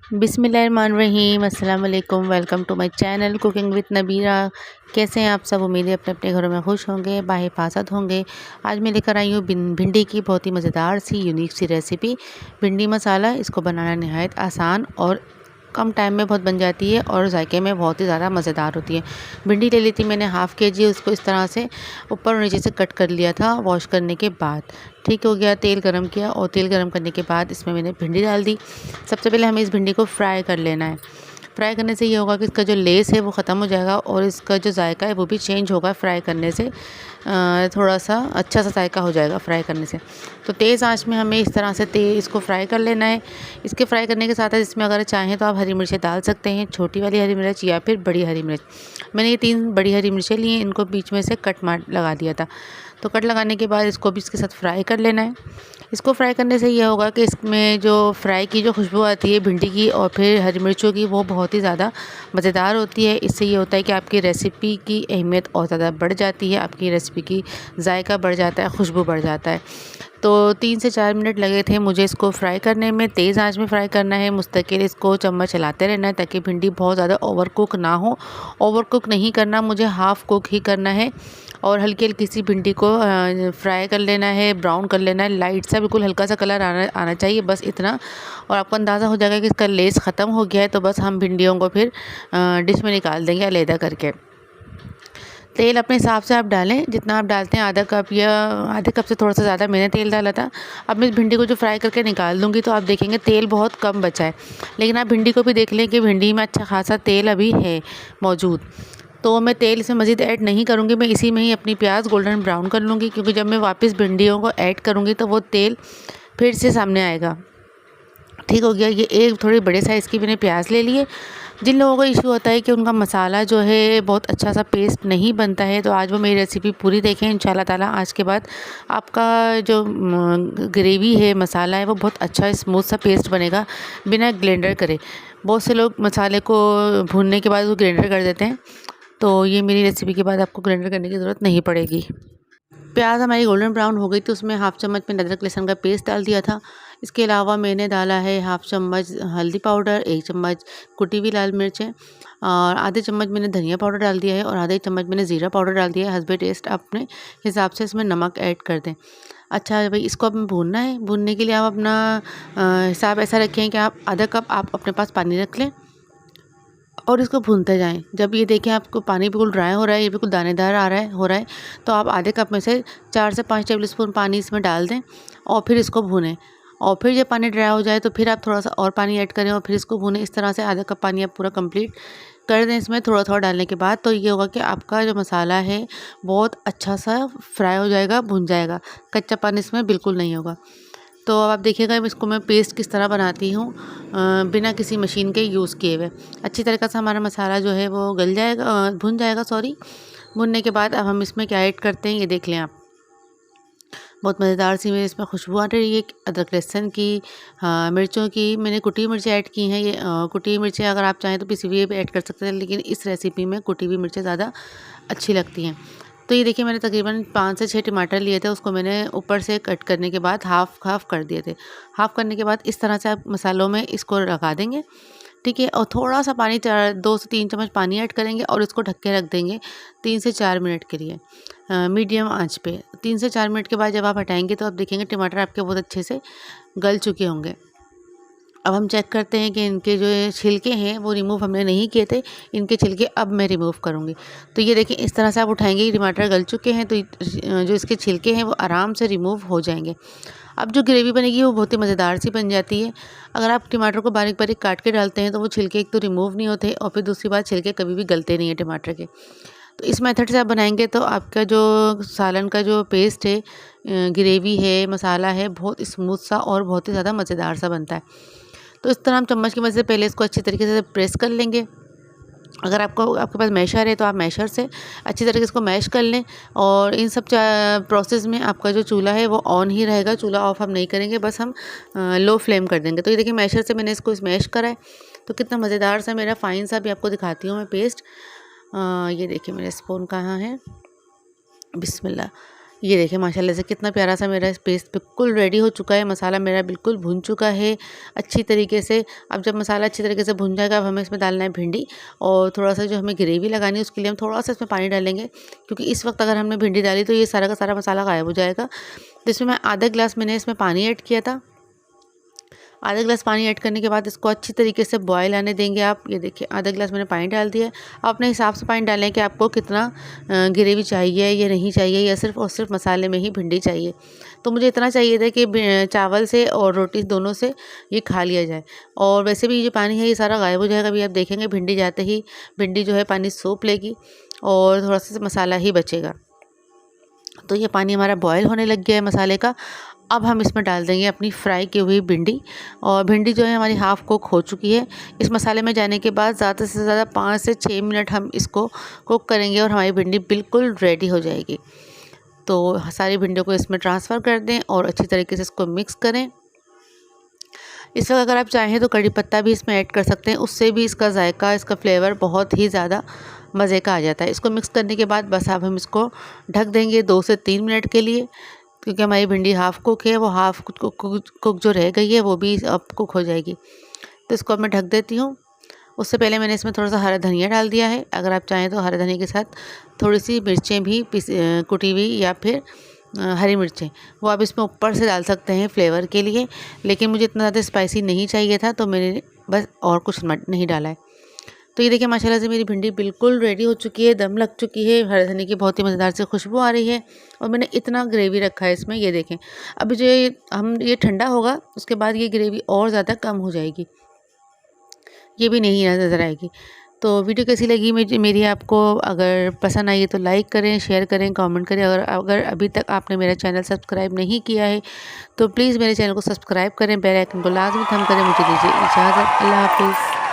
बिस्मिल्लाहिर्रहमानिर्रहीम, अस्सलाम वालेकुम। Welcome to my channel cooking with Nabira. कैसे हैं आप सब? उम्मीद है अपने अपने घरों में खुश होंगे, बाहिफाजत होंगे। आज मैं लेकर आई हूँ भिंडी की बहुत ही मज़ेदार सी यूनिक सी रेसिपी, भिंडी मसाला। इसको बनाना नहायत आसान और कम टाइम में बहुत बन जाती है और जायके में बहुत ही ज़्यादा मज़ेदार होती है। भिंडी ले ली थी मैंने हाफ़ केजी, उसको इस तरह से ऊपर और नीचे से कट कर लिया था वॉश करने के बाद। ठीक हो गया। तेल गरम किया और तेल गरम करने के बाद इसमें मैंने भिंडी डाल दी। सबसे पहले हमें इस भिंडी को फ्राई कर लेना है। फ्राई करने से ये होगा कि इसका जो लेस है वो ख़त्म हो जाएगा और इसका जो जायका है वो भी चेंज होगा फ्राई करने से। थोड़ा सा अच्छा सा जायका हो जाएगा फ्राई करने से। तो तेज़ आंच में हमें इस तरह से इसको फ्राई कर लेना है। इसके फ्राई करने के साथ इसमें अगर चाहें तो आप हरी मिर्चें डाल सकते हैं, छोटी वाली हरी मिर्च या फिर बड़ी हरी मिर्च। मैंने ये 3 बड़ी हरी मिर्चें ली हैं, इनको बीच में से कट मार लगा दिया था। तो कट लगाने के बाद इसको भी इसके साथ फ्राई कर लेना है। इसको फ्राई करने से ये होगा कि इसमें जो फ्राई की जो खुशबू आती है भिंडी की और फिर हरी मिर्चों की, वो बहुत ही ज़्यादा मज़ेदार होती है। इससे ये होता है कि आपकी रेसिपी की अहमियत और ज़्यादा बढ़ जाती है, आपकी रेसिपी की जायका बढ़ जाता है, खुशबू बढ़ जाता है। तो 3 से 4 मिनट लगे थे मुझे इसको फ्राई करने में। तेज़ आंच में फ्राई करना है, मुस्तकिल इसको चम्मच चलाते रहना है ताकि भिंडी बहुत ज़्यादा ओवर कुक ना हो। ओवर कुक नहीं करना, मुझे हाफ़ कुक ही करना है और हल्की हल्की सी भिंडी को फ्राई कर लेना है, ब्राउन कर लेना है, लाइट सा बिल्कुल हल्का सा कलर आना आना चाहिए, बस इतना। और आपको अंदाज़ा हो जाएगा कि इसका लेस ख़त्म हो गया है। तो बस हम भिंडियों को फिर डिश में निकाल देंगे अलहदा करके। तेल अपने हिसाब से आप डालें, जितना आप डालते हैं, आधा कप या आधे कप से थोड़ा सा ज़्यादा मैंने तेल डाला था। अब मैं इस भिंडी को जो फ्राई करके निकाल दूँगी तो आप देखेंगे तेल बहुत कम बचा है। लेकिन आप भिंडी को भी देख लें कि भिंडी में अच्छा खासा तेल अभी है मौजूद। तो मैं तेल इसमें मज़ीद ऐड नहीं करूँगी, मैं इसी में ही अपनी प्याज गोल्डन ब्राउन कर लूँगी, क्योंकि जब मैं वापस भिंडियों को ऐड करूँगी तो वो तेल फिर से सामने आएगा। ठीक हो गया। ये एक थोड़ी बड़े साइज़ की मैंने प्याज ले ली है। जिन लोगों को इशू होता है कि उनका मसाला जो है बहुत अच्छा सा पेस्ट नहीं बनता है, तो आज वो मेरी रेसिपी पूरी देखें। इंशाल्लाह ताला आज के बाद आपका जो ग्रेवी है, मसाला है, वो बहुत अच्छा स्मूथ सा पेस्ट बनेगा बिना ग्राइंडर करे। बहुत से लोग मसाले को भूनने के बाद वो ग्राइंडर कर देते हैं, तो ये मेरी रेसिपी के बाद आपको ग्राइंडर करने की ज़रूरत नहीं पड़ेगी। प्याज हमारी गोल्डन ब्राउन हो गई तो उसमें हाफ़ चम्मच में अदरक लहसुन का पेस्ट डाल दिया था। इसके अलावा मैंने डाला है हाफ़ चम्मच हल्दी पाउडर, 1 चम्मच कुटी हुई लाल मिर्चें और आधे चम्मच मैंने धनिया पाउडर डाल दिया है और आधे चम्मच मैंने ज़ीरा पाउडर डाल दिया है। हस्बे टेस्ट अपने हिसाब से इसमें नमक ऐड कर दें। अच्छा भाई, इसको अब भूनना है। भूनने के लिए आप अपना हिसाब ऐसा रखें कि आप आधा कप आप अपने पास पानी रख लें और इसको भूनते जाएँ। जब ये देखें आपको पानी बिल्कुल ड्राई हो रहा है, ये बिल्कुल दानेदार हो रहा है, तो आप आधे कप में से 4 से 5 टेबल स्पून पानी इसमें डाल दें और फिर इसको भूनें। और फिर जब पानी ड्राई हो जाए तो फिर आप थोड़ा-सा और पानी ऐड करें और फिर इसको भूनें। इस तरह से आधा कप पानी आप पूरा कंप्लीट कर दें इसमें थोड़ा-थोड़ा डालने के बाद। तो ये होगा कि आपका जो मसाला है बहुत अच्छा-सा फ्राई हो जाएगा, भुन जाएगा। कच्चापन इसमें बिल्कुल नहीं होगा। तो अब आप देखिएगा इसको मैं पेस्ट किस तरह बनाती हूँ, बिना किसी मशीन के यूज़ किए हुए। अच्छी तरीक़े से हमारा मसाला जो है वो गल जाएगा, भुन जाएगा सॉरी। भुनने के बाद अब हम इसमें क्या ऐड करते हैं ये देख लें आप। बहुत मज़ेदार सी मेरी इसमें खुशबू आ रही है अदरक लहसुन की, मिर्चों की। मैंने कुटी हुई मिर्चें ऐड की हैं। ये कुटी हुई मिर्चें अगर आप चाहें तो पिसी हुई भी ऐड कर सकते हैं, लेकिन इस रेसिपी में कुटी हुई मिर्चें ज़्यादा अच्छी लगती हैं। तो ये देखिए मैंने तकरीबन 5 से 6 टमाटर लिए थे, उसको मैंने ऊपर से कट करने के बाद हाफ़ कर दिए थे। हाफ़ करने के बाद इस तरह से आप मसालों में इसको लगा देंगे, ठीक है। और थोड़ा-सा पानी 2 से 3 चम्मच पानी ऐड करेंगे और इसको ढक के रख देंगे 3 से 4 मिनट के लिए मीडियम आंच पे। 3 से 4 मिनट के बाद जब आप हटाएँगे तो आप देखेंगे टमाटर आपके बहुत अच्छे से गल चुके होंगे। अब हम चेक करते हैं कि इनके जो ये छिलके हैं वो रिमूव हमने नहीं किए थे, इनके छिलके अब मैं रिमूव करूँगी। तो ये देखिए इस तरह से आप उठाएँगे, ये टमाटर गल चुके हैं, तो जो इसके छिलके हैं वो आराम से रिमूव हो जाएंगे। अब जो ग्रेवी बनेगी वो बहुत ही मज़ेदार सी बन जाती है। अगर आप टमाटर को बारीक-बारीक काट के डालते हैं तो वो छिलके एक तो रिमूव नहीं होते और फिर दूसरी बात छिलके कभी भी गलते नहीं हैं टमाटर के। तो इस मेथड से आप बनाएँगे तो आपका जो सालन का जो पेस्ट है, ग्रेवी है, मसाला है, बहुत स्मूथ सा और बहुत ही ज़्यादा मज़ेदार सा बनता है। तो इस तरह हम चम्मच की मदद से पहले इसको अच्छी तरीके से प्रेस कर लेंगे। अगर आपके पास मैशर है तो आप मैशर से अच्छी तरीके से इसको मैश कर लें। और इन सब प्रोसेस में आपका जो चूल्हा है वो ऑन ही रहेगा, चूल्हा ऑफ हम नहीं करेंगे, बस हम लो फ्लेम कर देंगे। तो ये देखिए मैशर से मैंने इसको स्मैश करा है, तो कितना मज़ेदार सा मेरा फ़ाइन सा भी आपको दिखाती हूँ मैं पेस्ट। ये देखिए मेरा स्पून कहाँ है, बिस्मिल्लाह। ये देखिए माशाल्लाह से कितना प्यारा सा मेरा पेस्ट बिल्कुल रेडी हो चुका है। मसाला मेरा बिल्कुल भुन चुका है अच्छी तरीके से। अब जब मसाला अच्छी तरीके से भुन जाएगा, अब हमें इसमें डालना है भिंडी, और थोड़ा-सा जो हमें ग्रेवी लगानी है उसके लिए हम थोड़ा-सा इसमें पानी डालेंगे, क्योंकि इस वक्त अगर हमने भिंडी डाली तो ये सारा का सारा मसाला गायब हो जाएगा। तो इसमें मैं आधा गिलास मैंने इसमें पानी ऐड किया था। आधा गिलास पानी ऐड करने के बाद इसको अच्छी तरीके से बॉयल आने देंगे आप। ये देखिए आधा गिलास मैंने पानी डाल दिया है। आप अपने हिसाब से पानी डालें कि आपको कितना ग्रेवी चाहिए या नहीं चाहिए, या सिर्फ और सिर्फ मसाले में ही भिंडी चाहिए। तो मुझे इतना चाहिए था कि चावल से और रोटी दोनों से ये खा लिया जाए। और वैसे भी ये पानी है ये सारा गायब हो जाएगा। अभी आप देखेंगे भिंडी जाते ही भिंडी जो है पानी सोख लेगी और थोड़ा सा मसाला ही बचेगा। तो ये पानी हमारा बॉयल होने लग गया है मसाले का। अब हम इसमें डाल देंगे अपनी फ्राई की हुई भिंडी, और भिंडी जो है हमारी हाफ़ कुक हो चुकी है। इस मसाले में जाने के बाद ज़्यादा से ज़्यादा 5 से 6 मिनट हम इसको कुक करेंगे और हमारी भिंडी बिल्कुल रेडी हो जाएगी। तो सारी भिंडियों को इसमें ट्रांसफ़र कर दें और अच्छी तरीके से इसको मिक्स करें। इस वक्त अगर आप चाहें तो कड़ी पत्ता भी इसमें ऐड कर सकते हैं, उससे भी इसका जायका, इसका फ्लेवर बहुत ही ज़्यादा मज़े का आ जाता है। इसको मिक्स करने के बाद बस अब हम इसको ढक देंगे 2 से 3 मिनट के लिए, क्योंकि हमारी भिंडी हाफ़ कुक है, वो हाफ़ कुक जो रह गई है वो भी अब कुक हो जाएगी। तो इसको अब मैं ढक देती हूँ। उससे पहले मैंने इसमें थोड़ा सा हरा धनिया डाल दिया है। अगर आप चाहें तो हरा धनिया के साथ थोड़ी सी मिर्चें भी कुटी हुई, या फिर हरी मिर्चें वो आप इसमें ऊपर से डाल सकते हैं फ्लेवर के लिए। लेकिन मुझे इतना ज़्यादा स्पाइसी नहीं चाहिए था, तो मैंने बस और कुछ नहीं डाला है। तो ये देखिए माशाल्लाह से मेरी भिंडी बिल्कुल रेडी हो चुकी है, दम लग चुकी है। हरे धनिया की बहुत ही मज़ेदार से खुशबू आ रही है, और मैंने इतना ग्रेवी रखा है इसमें। ये देखें अभी जो ये ठंडा होगा उसके बाद ये ग्रेवी और ज़्यादा कम हो जाएगी, ये भी नहीं नज़र आएगी। तो वीडियो कैसी लगी मेरी आपको? अगर पसंद आई है तो लाइक करें, शेयर करें, कमेंट करें। अगर अभी तक आपने मेरा चैनल सब्सक्राइब नहीं किया है तो प्लीज़ मेरे चैनल को सब्सक्राइब करें, बेल आइकन को लाजमी थम करें। मुझे दीजिए इजाज़त। अल्लाह हाफ़िज़।